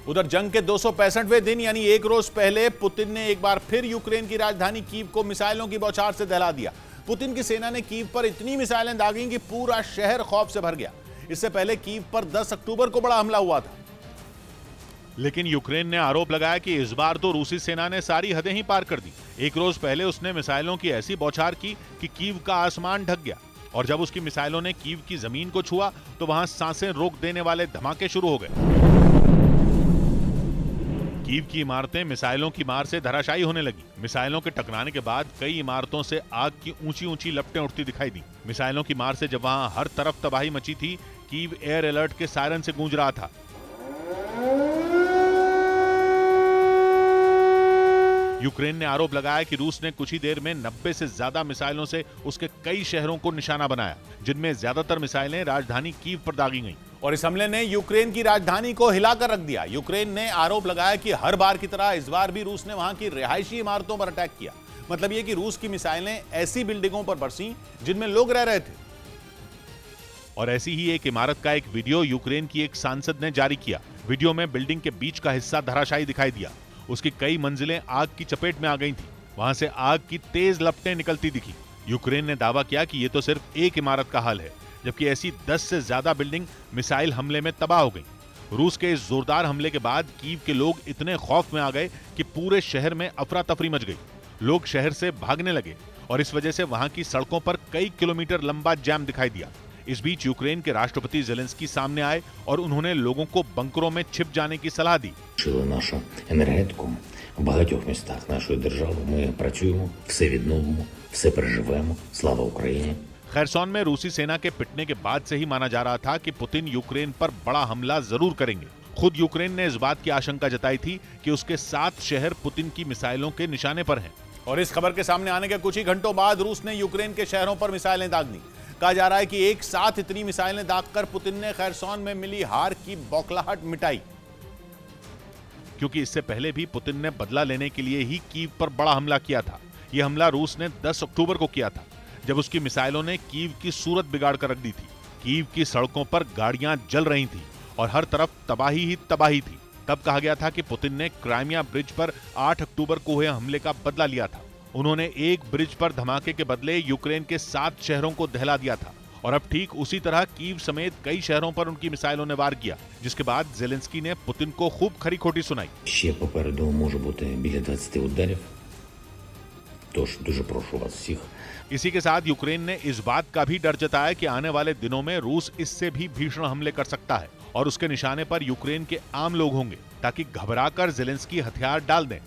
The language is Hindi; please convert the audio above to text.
उधर जंग के 265वें दिन यानी एक रोज पहले पुतिन ने एक बार फिर यूक्रेन की राजधानी कीव को मिसाइलों की बौछार से दहला दिया। पुतिन की सेना ने कीव पर इतनी मिसाइलें दागी कि पूरा शहर खौफ से भर गया। इससे पहले कीव पर 10 अक्टूबर को बड़ा हमला हुआ था, लेकिन यूक्रेन ने आरोप लगाया कि इस बार तो रूसी सेना ने सारी हदें ही पार कर दी। एक रोज पहले उसने मिसाइलों की ऐसी बौछार की कि कीव का आसमान ढक गया, और जब उसकी मिसाइलों ने कीव की जमीन को छुआ तो वहां सांसें रोक देने वाले धमाके शुरू हो गए। कीव की इमारतें मिसाइलों की मार से धराशायी होने लगी। मिसाइलों के टकराने के बाद कई इमारतों से आग की ऊंची ऊंची लपटें उठती दिखाई दी। मिसाइलों की मार से जब वहां हर तरफ तबाही मची थी, कीव एयर अलर्ट के सायरन से गूंज रहा था। यूक्रेन ने आरोप लगाया कि रूस ने कुछ ही देर में 90 से ज्यादा मिसाइलों से उसके कई शहरों को निशाना बनाया, जिनमें ज्यादातर मिसाइलें राजधानी कीव पर दागी गईं। और इस हमले ने यूक्रेन की राजधानी को हिलाकर रख दिया। यूक्रेन ने आरोप लगाया कि हर बार की तरह इस बार भी रूस ने वहां की रिहायशी इमारतों पर अटैक किया। मतलब यह कि रूस की मिसाइलें ऐसी बिल्डिंगों पर बरसीं जिनमें लोग रह रहे थे। और ऐसी ही एक इमारत का एक वीडियो यूक्रेन की एक सांसद ने जारी किया। वीडियो में बिल्डिंग के बीच का हिस्सा धराशायी दिखाई दिया। उसकी कई मंजिलें आग की चपेट में आ गई थी। वहां से आग की तेज लपटें निकलती दिखी। यूक्रेन ने दावा किया कि यह तो सिर्फ एक इमारत का हाल है, जबकि ऐसी 10 से ज्यादा बिल्डिंग मिसाइल हमले में तबाह हो गई। रूस के इस जोरदार हमले के बाद कीव के लोग इतने खौफ में आ गए कि पूरे शहर में अफरा तफरी मच गई। लोग शहर से भागने लगे और इस वजह से वहां की सड़कों पर कई किलोमीटर लंबा जाम दिखाई दिया। इस बीच यूक्रेन के राष्ट्रपति ज़ेलेंस्की सामने आए और उन्होंने लोगों को बंकरों में छिप जाने की सलाह दी। нашу енергетику в багатьох містах нашої держави. Ми працюємо, все відновимо, все переживемо. Слава Україні! खैरसौन में रूसी सेना के पिटने के बाद से ही माना जा रहा था कि पुतिन यूक्रेन पर बड़ा हमला जरूर करेंगे। खुद यूक्रेन ने इस बात की आशंका जताई थी कि उसके 7 शहर पुतिन की मिसाइलों के निशाने पर हैं। और इस खबर के सामने आने के कुछ ही घंटों बाद रूस ने यूक्रेन के शहरों पर मिसाइलें दाग दी। कहा जा रहा है कि एक साथ इतनी मिसाइलें दागकर पुतिन ने खैरसौन में मिली हार की बौखलाहट मिटाई, क्योंकि इससे पहले भी पुतिन ने बदला लेने के लिए ही कीव पर बड़ा हमला किया था। यह हमला रूस ने 10 अक्टूबर को किया था, जब उसकी मिसाइलों ने कीव की सूरत बिगाड़ कर रख दी थी। कीव की सड़कों पर गाड़ियां जल रही थी और हर तरफ तबाही ही तबाही थी। तब कहा गया था कि पुतिन ने क्राइमिया ब्रिज पर 8 अक्टूबर को हुए हमले का बदला लिया था। उन्होंने एक ब्रिज पर धमाके के बदले यूक्रेन के 7 शहरों को दहला दिया था, और अब ठीक उसी तरह कीव समेत कई शहरों पर उनकी मिसाइलों ने वार किया, जिसके बाद ज़ेलेंस्की ने पुतिन को खूब खरी खोटी सुनाई। Ще попереду може бути біля 20 ударів. Тож дуже прошу вас всіх. इसी के साथ यूक्रेन ने इस बात का भी डर जताया कि आने वाले दिनों में रूस इससे भी भीषण हमले कर सकता है और उसके निशाने पर यूक्रेन के आम लोग होंगे, ताकि घबराकर ज़ेलेंस्की हथियार डाल दें।